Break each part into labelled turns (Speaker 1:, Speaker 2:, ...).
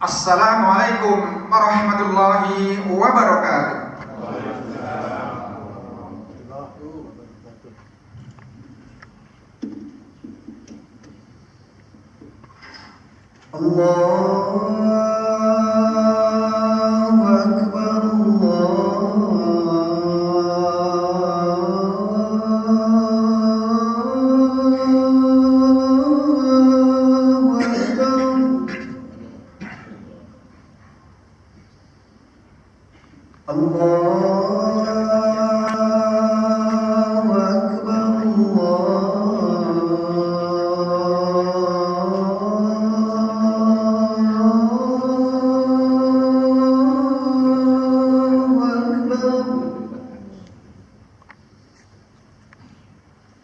Speaker 1: Assalamualaikum warahmatullahi wabarakatuh.
Speaker 2: Allahu Akbar,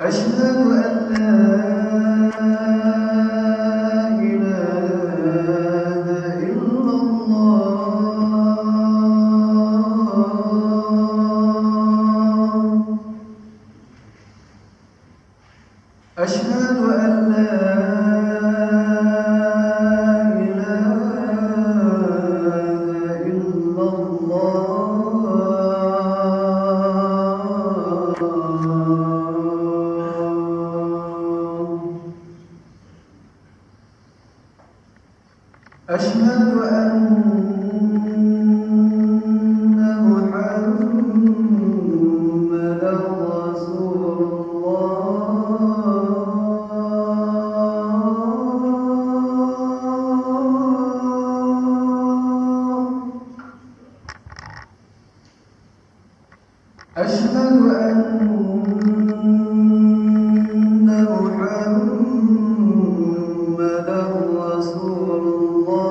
Speaker 2: Asyhadu an la ilaha illallah. Asyhadu an la ilaha illallah. Asyhadu anna Muhammadan Rasulullah. Asyhadu anna Muhammadan Rasulullah.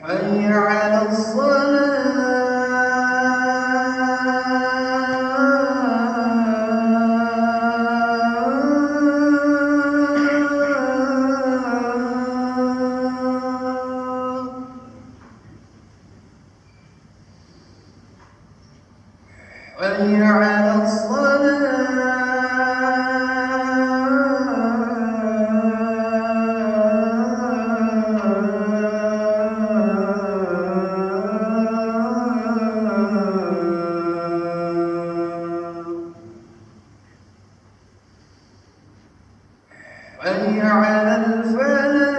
Speaker 2: حي على الصلاة حي على الصلاة حي على الفلاح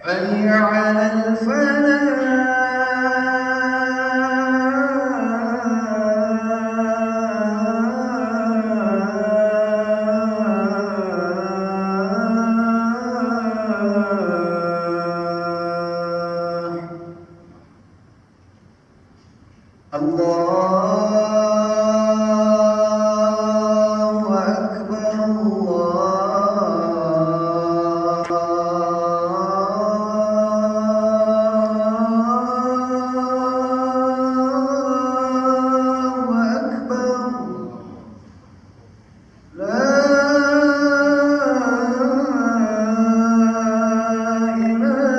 Speaker 2: حي على الفلاح. Allahu Akbar, Allahu Akbar. La ilaha illallah.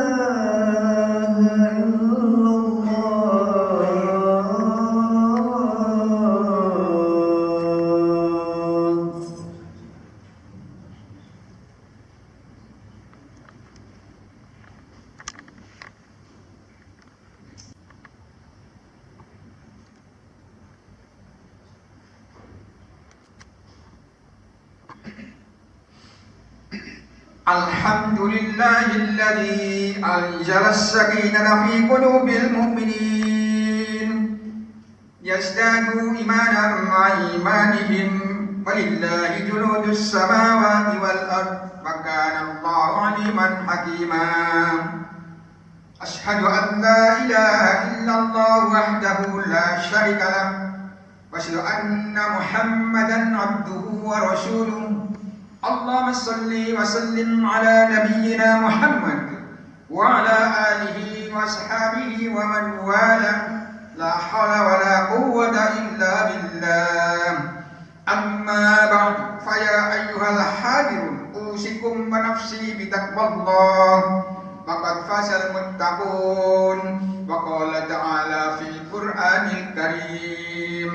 Speaker 1: Alhamdulillahilladzi anzala as-sakinata fi qulubil mu'minin yazdadu imanan ma'a imanihim walillahi junudus samawati wal ard wa kana Allahu aliman hakima. Asyhadu an la ilaha illallah wahdahu la syarika lah wa asyhadu anna Muhammadan abduhu wa rasuluh. Allahumma salli wa sallim ala nabiyyina Muhammad wa ala alihi wa ashabihi wa man wala لا حول ولا قوة إلا بالله أما بعد فيا أيها الحاضرون أوصيكم ونفسي بتقوى الله فقد فاز المتقون وقال تعالى في القرآن الكريم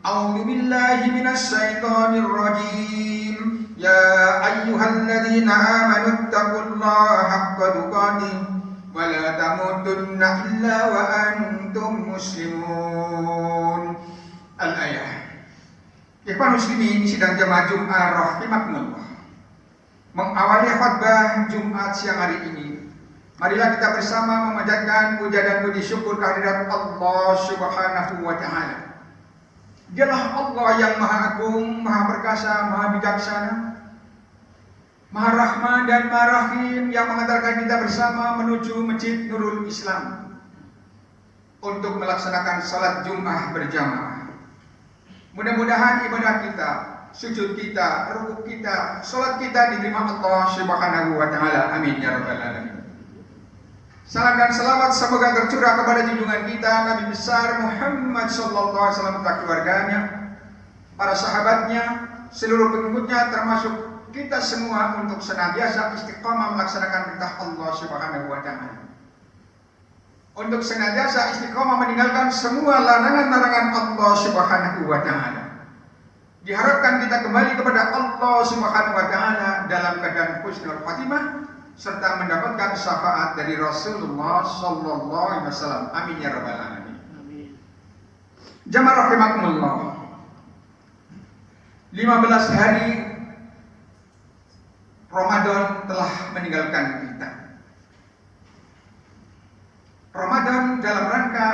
Speaker 1: أعوذ بالله من الشيطان الرجيم يا أيها الذين آمنوا اتقوا الله حق تقاته ولا تموتن إلا وأنتم مسلمون. Al-ayah. Ikhwan muslimin sidang jamaah Jumat rahimakumullah. Mengawali khutbah Jumat siang hari ini, marilah kita bersama memanjatkan puja dan puji syukur kehadirat Allah Subhanahu wa taala. Dialah Allah yang Maha Agung, Maha Perkasa, Maha Bijaksana, Maha Rahman dan Maha Rahim, yang mengantarkan kita bersama menuju Masjid Nurul Islam untuk melaksanakan salat Jumat berjamaah. Mudah-mudahan ibadah kita, sujud kita, rukuk kita, salat kita diterima Allah Subhanahu wa taala. Amin ya rabbal alamin. Salam dan selamat semoga tercurah kepada junjungan kita Nabi besar Muhammad sallallahu alaihi wasallam, keluarganya, para sahabatnya, seluruh pengikutnya, termasuk kita semua, untuk senantiasa istiqamah melaksanakan perintah Allah Subhanahu wa taala. Untuk senantiasa istiqamah meninggalkan semua larangan-larangan Allah Subhanahu wa taala. Diharapkan kita kembali kepada Allah Subhanahu wa taala dalam keadaan husnul khatimah serta mendapatkan syafaat dari Rasulullah sallallahu alaihi wasallam. Amin ya rabbal alamin. Amin. Jamaah rahimakumullah. 15 hari Ramadan telah meninggalkan kita. Ramadan dalam rangka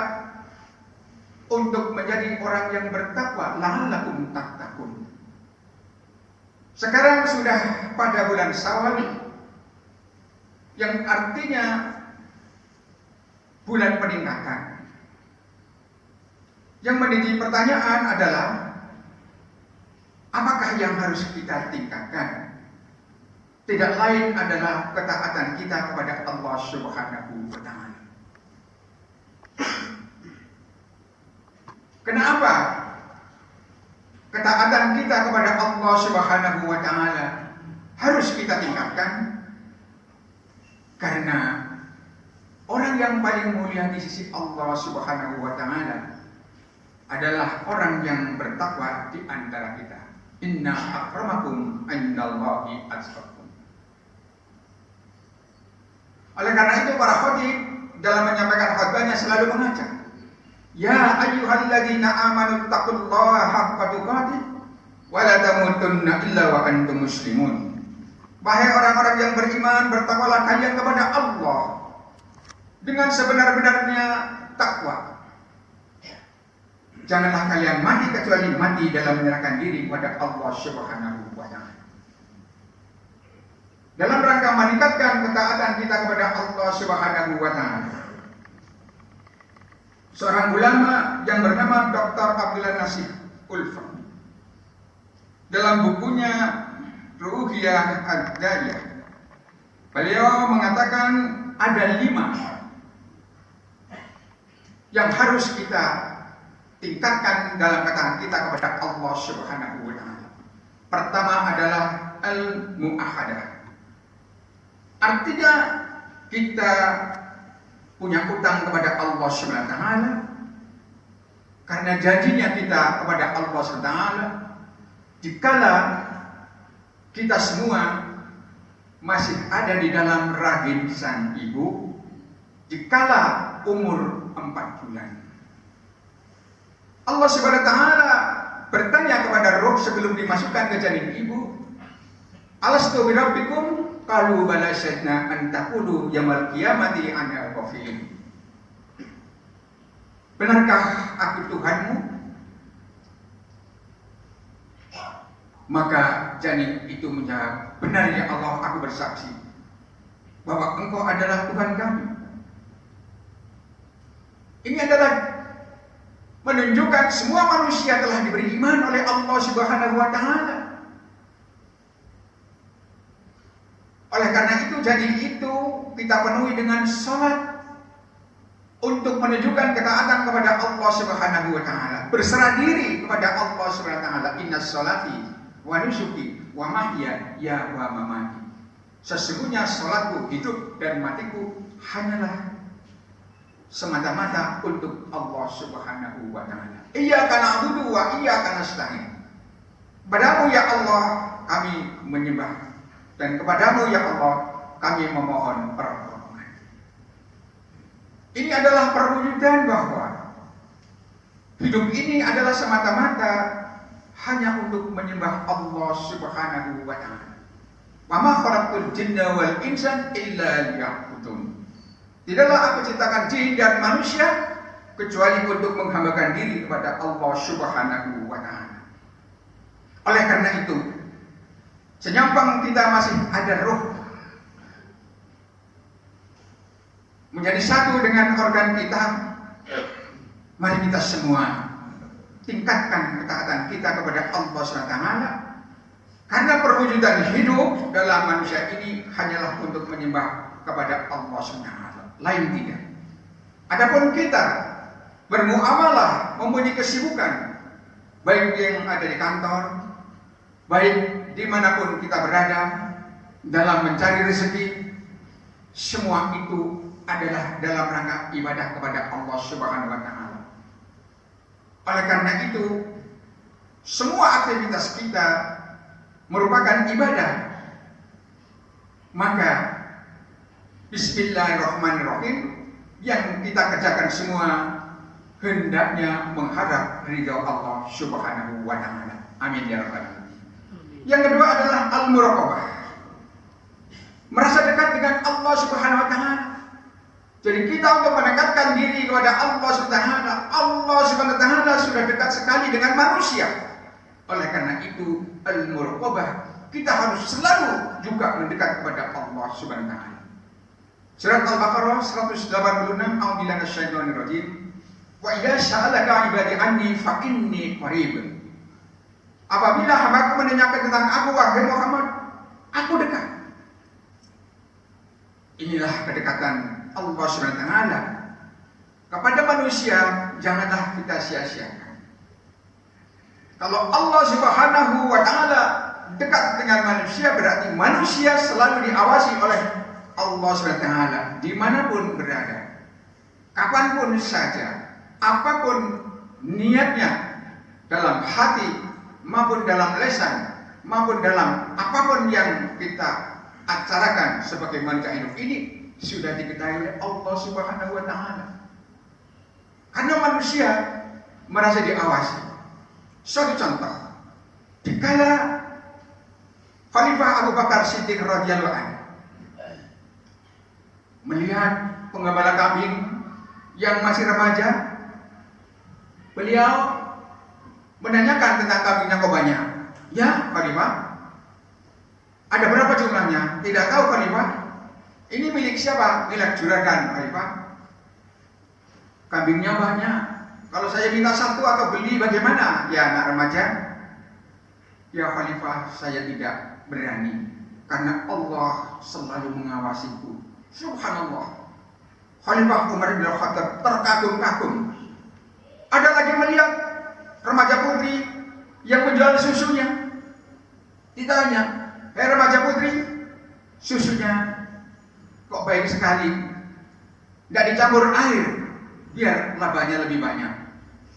Speaker 1: untuk menjadi orang yang bertakwa, la'allakum tattaqun. Sekarang sudah pada bulan Syawal, yang artinya bulan peningkatan. Yang menjadi pertanyaan adalah, apakah yang harus kita tingkatkan? Tidak lain adalah ketaatan kita kepada Allah Subhanahu wa taala. Kenapa ketaatan kita kepada Allah Subhanahu wa taala harus kita tingkatkan? Karena orang yang paling mulia di sisi Allah Subhanahu wa taala adalah orang yang bertakwa di antara kita. Inna akramakum indallahi atqakum. Oleh karena itu para khatib dalam menyampaikan khutbahnya selalu mengajak, ya ayyuhalladzina amanu taqullaha haqqa tuqatih wa la tamutunna illa wa antum muslimun. Wahai orang-orang yang beriman, bertakwalah kalian kepada Allah dengan sebenar-benarnya takwa. Janganlah kalian mati kecuali mati dalam menyerahkan diri kepada Allah Subhanahu wa taala. Dalam rangka meningkatkan ketaatan kita kepada Allah Subhanahu wa taala, seorang ulama yang bernama Dr. Abdullah Nasir Ulfa dalam bukunya Ruhiyah Ad-Dayah, beliau mengatakan ada 5 yang harus kita tingkatkan dalam ketaatan kita kepada Allah Subhanahu wa taala. Pertama adalah al-mu'ahadah. Artinya kita punya utang kepada Allah Subhanahu wa taala karena janjinya kita kepada Allah Subhanahu wa taala dikala kita semua masih ada di dalam rahim sang ibu, dikala umur 4 bulan. Allah Subhanahu wa taala bertanya kepada roh sebelum dimasukkan ke janin ibu, alastu birabbikum? Qalu bala syahidna an taqulu yaumal qiyamati ana ghafilin. Benarkah aku Tuhanmu? Maka janin itu menjawab, benar ya Allah, aku bersaksi bahwa Engkau adalah Tuhan kami. Ini adalah menunjukkan semua manusia telah diberi iman oleh Allah Subhanahu wa taala. Oleh karena itu, jadi itu kita penuhi dengan salat untuk menunjukkan ketaatan kepada Allah Subhanahu wa taala, berserah diri kepada Allah Subhanahu wa taala. Innas sholati wa nusuki wa mahyaya wa mamati. Sesungguhnya salatku, hidup dan matiku hanyalah semata-mata untuk Allah Subhanahu wa taala. Iyyaka na'budu wa iyyaka nasta'in. Kepadamu ya Allah kami menyembah, dan kepadamu ya Allah kami memohon pertolongan. Ini adalah perwujudan bahwa hidup ini adalah semata-mata hanya untuk menyembah Allah Subhanahu wa taala. Wa ma khalaqtul jinna wal insa illa liya'budun. Tidaklah aku ciptakan jin dan manusia kecuali untuk menghambakan diri kepada Allah Subhanahu wa taala. Oleh karena itu, senyampang kita masih ada roh menjadi satu dengan organ kita, mari kita semua tingkatkan ketaatan kita kepada Allah SWT, karena perwujudan hidup dalam manusia ini hanyalah untuk menyembah kepada Allah SWT, lain tidak. Adapun kita bermuamalah, mempunyai kesibukan, baik yang ada di kantor, baik dimanapun kita berada dalam mencari rezeki, semua itu adalah dalam rangka ibadah kepada Allah Subhanahu wa taala. Oleh karena itu, semua aktivitas kita merupakan ibadah. Maka bismillahirrahmanirrahim yang kita kerjakan semua hendaknya mengharap ridha Allah Subhanahu wa taala. Amin ya rabbal alamin. Yang kedua adalah al-muraqabah. Merasa dekat dengan Allah Subhanahu wa taala. Jadi kita untuk mendekatkan diri kepada Allah Subhanahu wa taala, Allah Subhanahu wa taala sudah dekat sekali dengan manusia. Oleh karena itu, al-muraqabah, kita harus selalu juga mendekat kepada Allah Subhanahu wa taala. Surat Al-Baqarah 186, A'udzubillahi minasyaitonir rajim. Wa idza sa'alaka 'ibadi anni fa inni qarib. Apabila hambaku menanyakan tentang aku, wahai Muhammad, aku dekat. Inilah kedekatan Allah Subhanahu wa taala kepada manusia, janganlah kita sia-siakan. Kalau Allah Subhanahu wa taala dekat dengan manusia, berarti manusia selalu diawasi oleh Allah Subhanahu wa taala dimanapun berada, kapanpun saja, apapun niatnya, dalam hati maupun dalam lisan maupun dalam apapun yang kita acarakan sebagai manusia hidup ini, sudah diketahui oleh Allah Subhanahu wa taala. Karena manusia merasa diawasi. Suatu contoh, dikala Khalifah Abu Bakar Siddiq radhiyallahu anhu melihat penggembala kambing yang masih remaja, beliau menanyakan tentang kambingnya kok banyak. Ya Khalifah, ada berapa jumlahnya? Tidak tahu Khalifah. Ini milik siapa? Milik juragan Khalifah. Kambingnya banyak. Kalau saya minta satu atau beli bagaimana? Ya anak remaja. Ya Khalifah, saya tidak berani karena Allah selalu mengawasiku. Subhanallah. Khalifah Umar bin Khattab terkagum-kagum. Ada lagi melihat remaja putri yang menjual susunya. Ditanya, "Hei remaja putri, susunya kok baik sekali, tidak dicampur air biar labanya lebih banyak."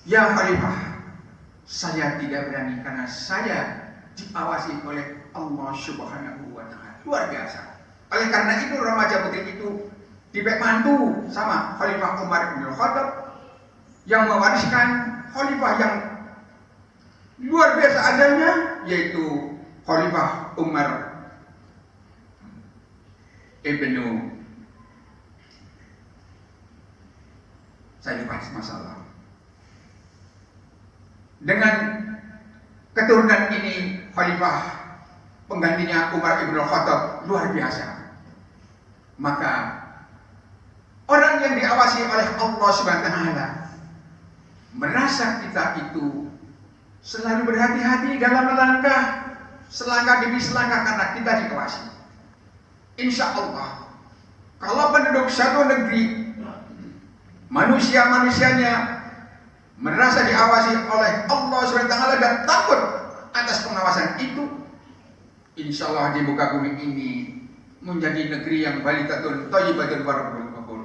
Speaker 1: Ya Khalifah, saya tidak berani karena saya diawasi oleh Allah Subhanahu wa taala. Luar biasa. Oleh karena itu remaja putri itu dibek mantu sama Khalifah Umar bin Khattab yang mewariskan khalifah yang luar biasa adanya, yaitu Khalifah Umar ibnu, saya lupa masalah. Dengan keturunan ini Khalifah penggantinya Umar ibn Khattab luar biasa. Maka orang yang diawasi oleh Allah Subhanahu wa taala merasa kita itu selalu berhati-hati dalam melangkah selangkah demi selangkah karena kita diawasi. Insya Allah, kalau penduduk satu negeri manusia-manusianya merasa diawasi oleh Allah SWT dan takut atas pengawasan itu, insya Allah di muka bumi ini menjadi negeri yang balitatun thayyibatun wa rabbul ghafur.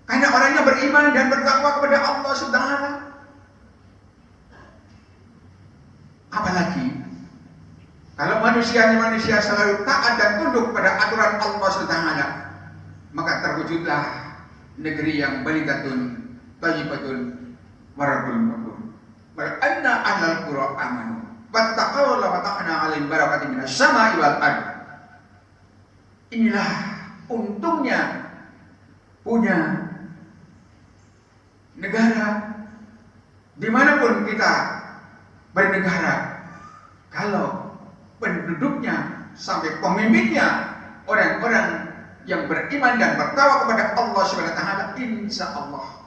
Speaker 1: Karena orangnya beriman dan bertakwa kepada Allah SWT. Apalagi kalau manusia selalu taat dan tunduk pada aturan Allah SWT, maka terwujudlah negeri yang balitatun thayyibatun wa rabbul ghafur. Wa anna ahlal qura amanu wattaqaw la fatahna 'alaihim barakatin minas sama'i wal ardh. Inilah untungnya punya negara dimanapun kita bernegara, kalau penduduknya sampai pemimpinnya orang-orang yang beriman dan bertakwa kepada Allah SWT, insya Allah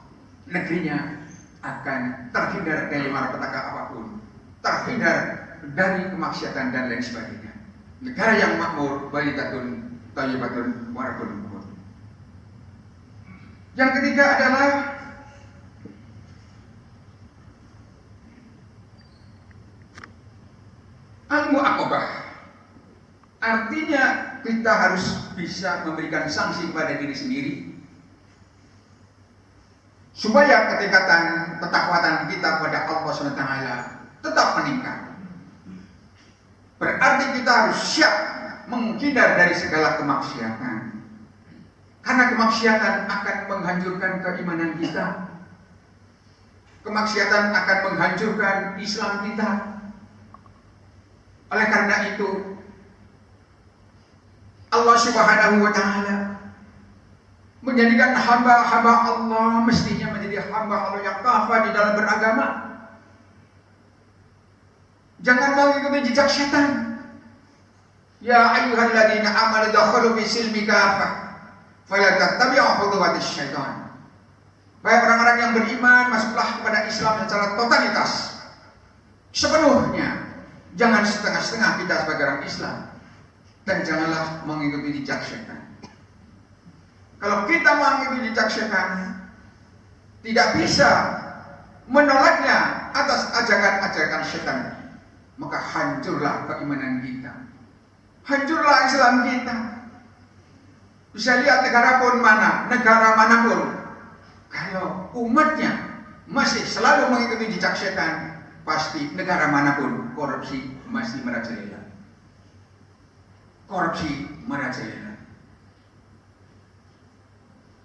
Speaker 1: negerinya akan terhindar dari malapetaka apapun, terhindar dari kemaksiatan dan lain sebagainya. Negara yang makmur, balitatun thayyibatun wa rabbul ghafur. Yang ketiga adalah al-mu'aqabah. Artinya kita harus bisa memberikan sanksi kepada diri sendiri supaya ketingkatan ketakwaan kita kepada Allah SWT tetap meningkat. Berarti kita harus siap menghindar dari segala kemaksiatan, karena kemaksiatan akan menghancurkan keimanan kita. Kemaksiatan akan menghancurkan Islam kita. Oleh karena itu Allah Subhanahu wa Ta'ala menjadikan hamba-hamba Allah mestinya menjadi hamba Allah yang kafah di dalam beragama. Jangan mau ikuti jejak setan. Ya ayyuhalladzina amanu dakhulu fi silmi kafah fala tattabi'u khutuwatis syaitan. Baik orang-orang yang beriman, masuklah kepada Islam secara totalitas, sepenuhnya. Jangan setengah-setengah kita sebagai orang Islam, dan janganlah mengikuti jejak setan. Kalau kita mengikuti jejak setan, tidak bisa menolaknya atas ajakan-ajakan setan, maka hancurlah keimanan kita, hancurlah Islam kita. Bisa lihat negara manapun, kalau umatnya masih selalu mengikuti jejak setan, pasti negara manapun korupsi masih merajalela. Korupsi merajalela.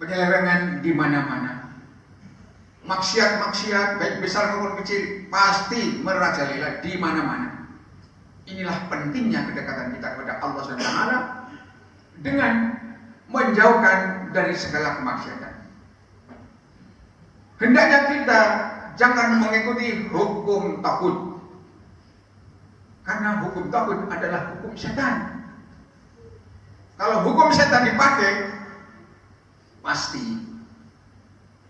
Speaker 1: Penyelewengan di mana-mana. Maksiat-maksiat baik besar maupun kecil pasti merajalela di mana-mana. Inilah pentingnya kedekatan kita kepada Allah SWT dengan menjauhkan dari segala kemaksiatan. Hendaknya kita jangan mengikuti hukum taghut, karena hukum taghut adalah hukum setan. Kalau hukum setan dipakai, pasti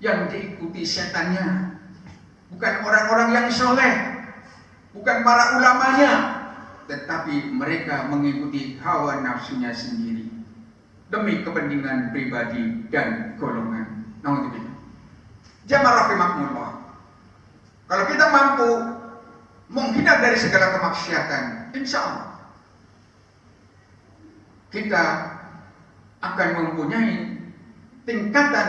Speaker 1: yang diikuti setannya bukan orang-orang yang soleh, bukan para ulamanya, tetapi mereka mengikuti hawa nafsunya sendiri demi kepentingan pribadi dan golongan. Nauzubillah. Jamaah rahimakumullah. Kalau kita mampu menghindar dari segala kemaksiatan, insya Allah kita akan mempunyai tingkatan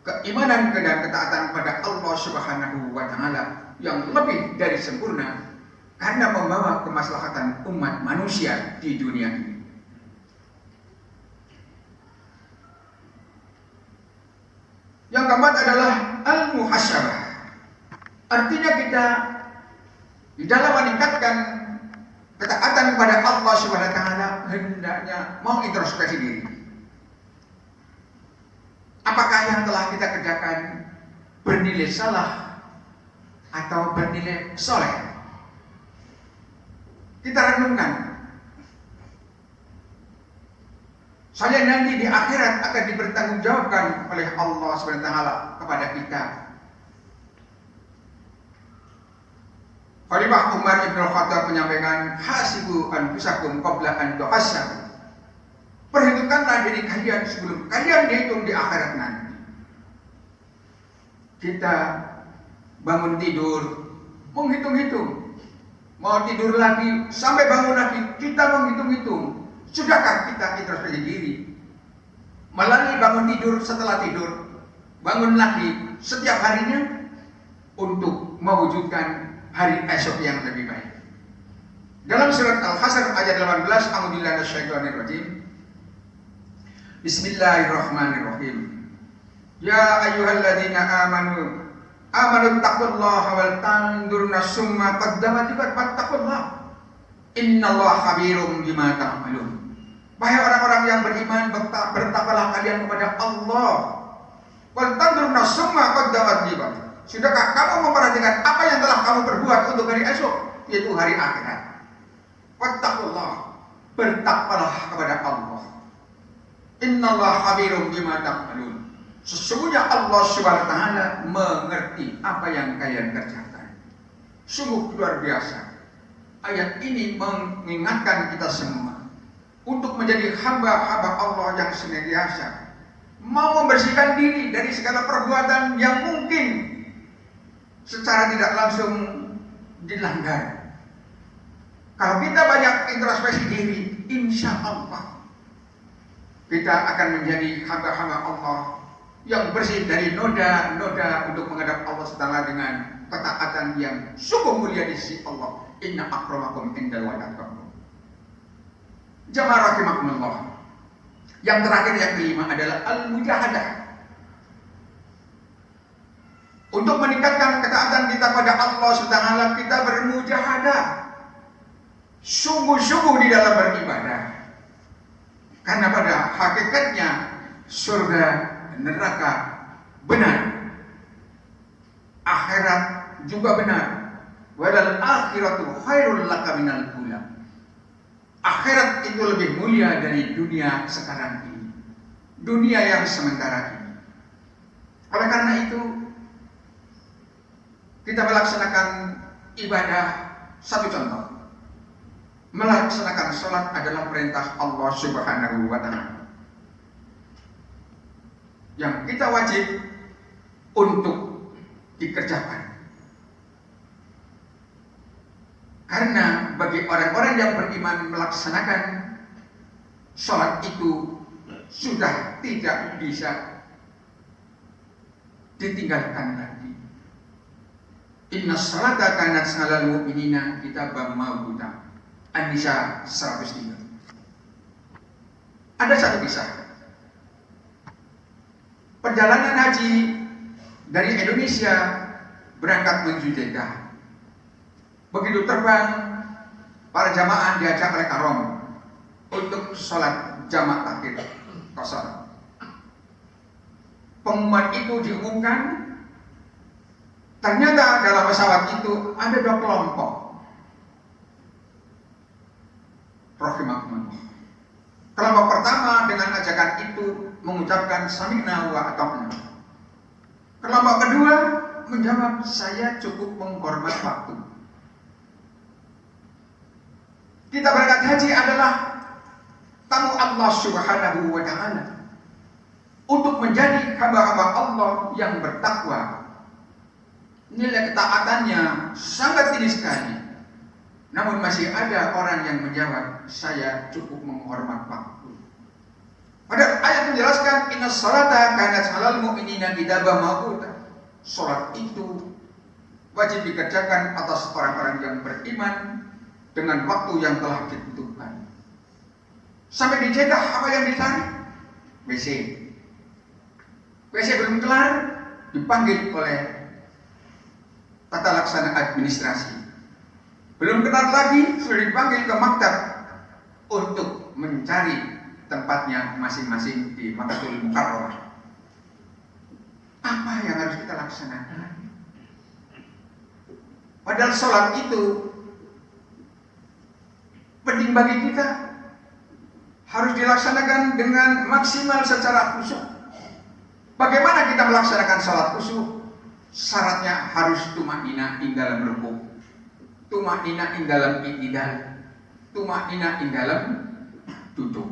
Speaker 1: keimanan dan ketaatan kepada Allah Subhanahu wa Ta'ala yang lebih dari sempurna, karena membawa kemaslahatan umat manusia di dunia ini. Yang keempat adalah al-muhasabah. Artinya kita di dalam meningkatkan ketaatan kepada Allah Subhanahu wa Ta'ala hendaknya mau introspeksi diri. Apakah yang telah kita kerjakan bernilai salah atau bernilai soleh? Kita renungkan. Saya nanti di akhirat akan dipertanggungjawabkan oleh Allah Subhanahu wa Ta'ala kepada kita. Khalifah Umar Ibn Khattab menyampaikan, hasibu anfusakum qabla an tuhasabu. Perhitungkanlah diri kalian sebelum kalian dihitung di akhirat nanti. Kita bangun tidur, menghitung-hitung. Mau tidur lagi, sampai bangun lagi, kita menghitung-hitung. Sudahkah kita introspeksi diri? Melalui bangun tidur setelah tidur, bangun lagi setiap harinya untuk mewujudkan hari esok yang lebih baik. Dalam surat Al-Hasr ayat 18, A'udzubillahi minasyaitonirrajim. Bismillahirrahmanirrahim. Ya ayyuhalladzina amanu taqullaha wal tanzur nafsum ma qaddamat wattaqullah. Innallaha khabirum bima ta'malun. Wahai orang-orang yang beriman, bertakwalah kalian kepada Allah. Wal tanzur nafsum ma qaddamat liwat. Sudahkah kamu memperhatikan apa yang telah kamu perbuat untuk hari esok, yaitu hari akhirat? Wattaqullah. Bertakwalah kepada Allah. Innallaha khabirum bima ta'malun. Sesungguhnya Allah Subhanahu wa taala mengerti apa yang kalian kerjakan. Sungguh luar biasa. Ayat ini mengingatkan kita semua untuk menjadi hamba-hamba Allah yang senantiasa mau membersihkan diri dari segala perbuatan yang mungkin secara tidak langsung dilanggar. Kalau kita banyak introspeksi diri, insya Allah kita akan menjadi hamba-hamba Allah yang bersih dari noda-noda untuk menghadap Allah Ta'ala dengan ketaatan yang sungguh mulia di sisi Allah. Inna akramakum indallahi atqakum. Jamaah rahimakumullah. Yang terakhir, yang kelima adalah al-mujahadah. Untuk meningkatkan ketaatan kita pada Allah Subhanahu, kita bermujahadah, sungguh-sungguh di dalam beribadah. Karena pada hakikatnya surga, neraka benar, akhirat juga benar. Walal akhiratu khairul laka minal ula. Akhirat itu lebih mulia dari dunia sekarang ini, dunia yang sementara ini. Oleh karena itu, kita melaksanakan ibadah. Satu contoh, melaksanakan sholat adalah perintah Allah Subhanahu wa ta'ala yang kita wajib untuk dikerjakan. Karena bagi orang-orang yang beriman, melaksanakan sholat itu sudah tidak bisa ditinggalkan lagi. Inna sholata kanat 'alal mu'minina kitaban mawquta. An-Nisa 103. Ada satu kisah. Perjalanan haji dari Indonesia berangkat menuju Jeddah. Begitu terbang, para jamaah diajak oleh Karom untuk sholat jamak takhir qashar. Pengumuman itu diumumkan. Ternyata dalam pesawat itu ada dua kelompok. Rahimakumullah. Kelompok pertama dengan ajakan itu mengucapkan sami'na wa ata'na. Kelompok kedua menjawab, saya cukup menghormat waktu. Kita berangkat haji adalah tamu Allah Subhanahu wa ta'ala untuk menjadi hamba-hamba Allah yang bertakwa. Nilai ketaatannya sangat tinggi sekali. Namun masih ada orang yang menjawab, saya cukup menghormat waktu. Pada ayat menjelaskan, inna sholata kanat 'alal mu'minina kitaban mawquta. Sholat itu wajib dikerjakan atas orang-orang yang beriman dengan waktu yang telah ditentukan. Sampai di Jeddah, apa yang dicari? WC. WC belum kelar, dipanggil oleh tata laksana administrasi. Belum kelar lagi, sudah dipanggil ke maktab untuk mencari tempatnya masing-masing di Makkatul Mukarramah. Apa yang harus kita laksanakan? Padahal sholat itu penting bagi kita, harus dilaksanakan dengan maksimal secara khusyuk. Bagaimana kita melaksanakan sholat khusyuk? Syaratnya harus tumaknina ing dalam rukuk, tumaknina ing dalam i'tidal, tumaknina ing dalam duduk.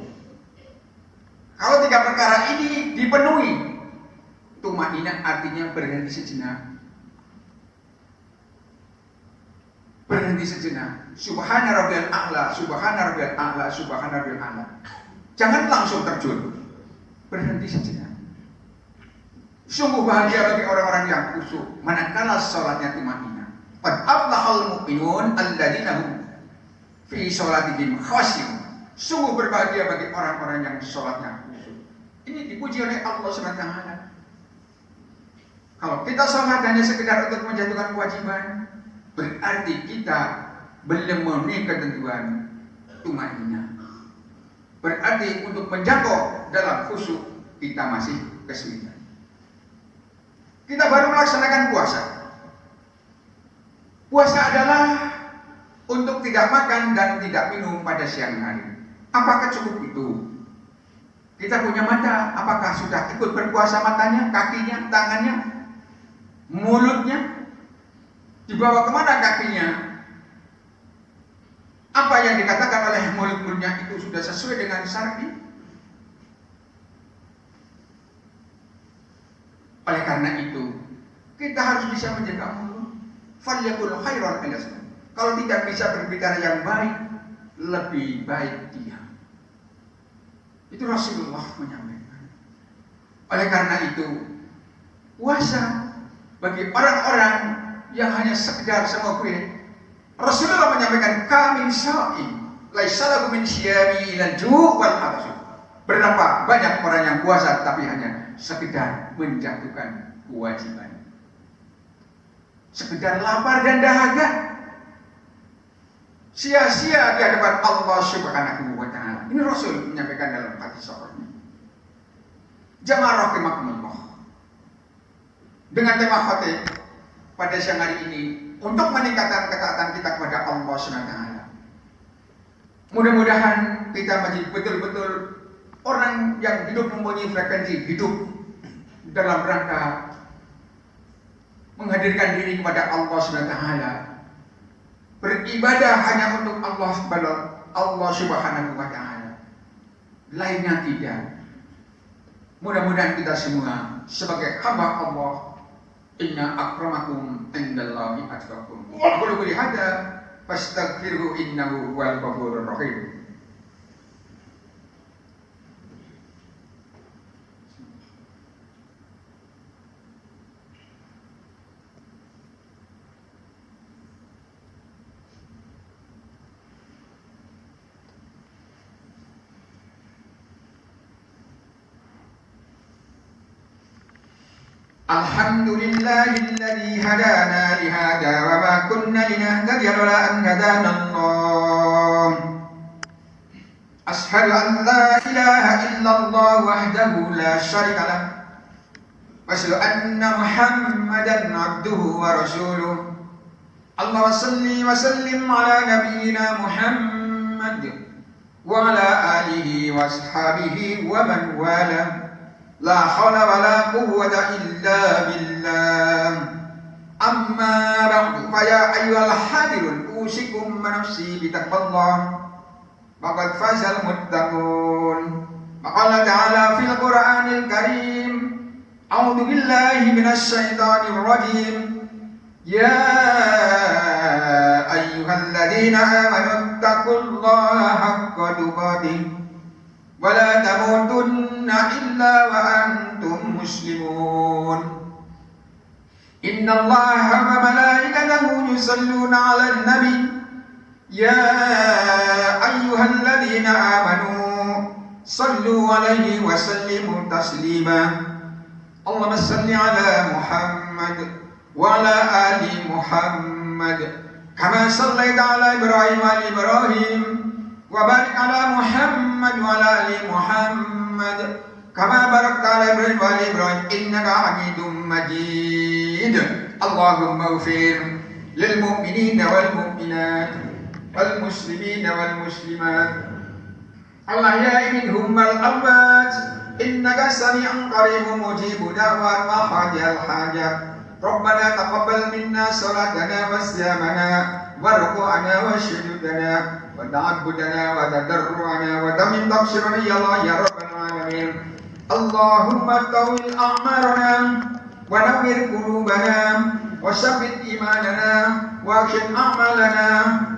Speaker 1: Kalau 3 perkara ini dipenuhi, tumaninah artinya berhenti sejenak. Berhenti sejenak. Subhana rabbiyal a'la, subhana rabbiyal a'la, subhana rabbiyal a'la. Jangan langsung terjun. Berhenti sejenak. Sungguh bahagia bagi orang-orang yang khusyuk manakala salatnya tumaninah. Qad aflahal mu'minun alladzina hum fi sholatihim khashi'un. Sungguh berbahagia bagi orang-orang yang sholatnya khusyuk. Ini dipuji oleh Allah SWT. Kalau kita sholat hanya sekedar untuk menjatuhkan kewajiban, berarti kita belum memenuhi ketentuan tumaninah. Berarti untuk menjangkau dalam khusyuk kita masih kesulitan. Kita baru melaksanakan puasa. Puasa adalah untuk tidak makan dan tidak minum pada siang hari. Apakah cukup itu? Kita punya mata, apakah sudah ikut berpuasa matanya, kakinya, tangannya, mulutnya? Dibawa kemana kakinya? Apa yang dikatakan oleh mulut-mulutnya itu sudah sesuai dengan syar'i? Oleh karena itu, kita harus bisa menjaga mulut. Falyakul khairan alasna. Kalau tidak bisa berbicara yang baik, lebih baik diam. Itu Rasulullah menyampaikan. Oleh karena itu, puasa bagi orang-orang yang hanya sekedar sama gue, Rasulullah menyampaikan kami syai, laisa lahu min syiyami ilal ju' wal atash. Berapa banyak orang yang puasa tapi hanya sekedar menjatuhkan kewajiban. Sekedar lapar dan dahaga. Sia-sia di hadapan Allah Subhanahu wa taala. Ini Rasul menyampaikan dalam hadis sahihnya. Jamaah rahimakumullah. Dengan tema khatib pada siang hari ini untuk meningkatkan ketaatan kita kepada Allah Subhanahu wa taala. Mudah-mudahan kita menjadi betul-betul orang yang hidup mempunyai frekuensi hidup dalam rangka menghadirkan diri kepada Allah Subhanahu wa taala. Beribadah hanya untuk Allah Subhanahu wa taala. Lainnya tidak. Mudah-mudahan kita semua sebagai hamba Allah, inna akramakum indallahi atqakum. Qul qul hada fastaghfiruhu innahu huwal ghafurur rahim. Alhamdulillahilladzi hadana li hada wa ma kunna linahtadiya laula an hadana Allah. Ashhadu an la ilaha illallah wahdahu la syarika lah. Wa asyhadu anna Muhammadan abduhu wa rasuluh. Allahumma shalli wa sallim ala nabiyyina Muhammad wa ala alihi wa ashabihi wa man wala. La hawla wa la quwwata illa billah. Amma ba'du fa ya ayyuhal hadirun usikum wa nafsi bi taqwallah. Faqad fazal muttaqun. Qala ta'ala fil Qur'anil Karim. A'udzu billahi minasy syaithanir rajim. Ya ayyuhalladzina amanu taqullaha haqqa tuqatih. ولا تموتن إلا وأنتم مسلمون إن الله وملائكته يصلون على النبي يا أيها الذين آمنوا صلوا عليه وسلموا تسليما اللهم صل على محمد وعلى آل محمد كما صليت على إبراهيم وعلى إبراهيم وبارك على محمد وعلى آل محمد كما باركت على إبراهيم وعلى إبراهيم إنك حميد مجيد اللهم اغفر للمؤمنين والمؤمنات والمسلمين والمسلمات الأحياء منهم والأموات إنك سميع قريب مجيب دعوات وحاجة الحاجة ربنا تقبل منا صلاتنا وصيامنا وركوعنا وسجودنا وتعبدنا وتضرعنا وتمن تقصيرنا يا الله يا رب العالمين. اللهم طول أعمارنا ونور قلوبنا وثبت إيماننا واكشف أعمالنا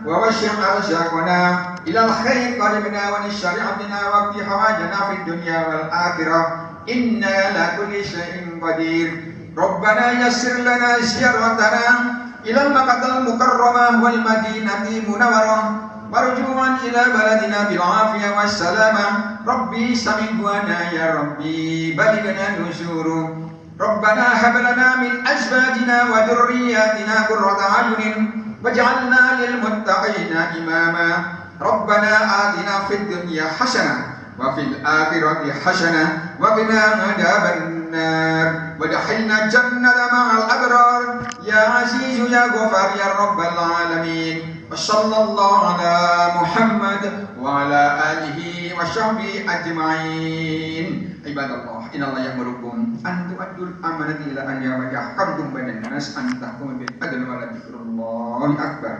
Speaker 1: ووسع أرزاقنا إلى الخير قربنا ونشر عبدنا واقضي حوائجنا في الدنيا والآخرة إنا على كل شيء قدير. ربنا يسر لنا زيارتنا إلى المكة المكرمة والمدينة المنورة مرجوعا إلى بلدنا بالعافية والسلامة. ربي سمع دعانا يا ربي بلغنا النشور. ربنا هب لنا من أزواجنا وذرياتنا قرة أعين واجعلنا للمتقين إماما. ربنا آتنا في الدنيا حسنة وفي الآخرة حسنة وقنا عذاب النار وادخلنا الجنة مع الأبرار يا عزيز يا غفار يا رب العالمين. وصلى الله على محمد وعلى آله وصحبه أجمعين. عباد الله إن الله يأمركم أن تؤدوا الأمانة إلى أهلها وإذا حكمتم بين الناس أن تحكموا بالعدل ولذكر الله أكبر.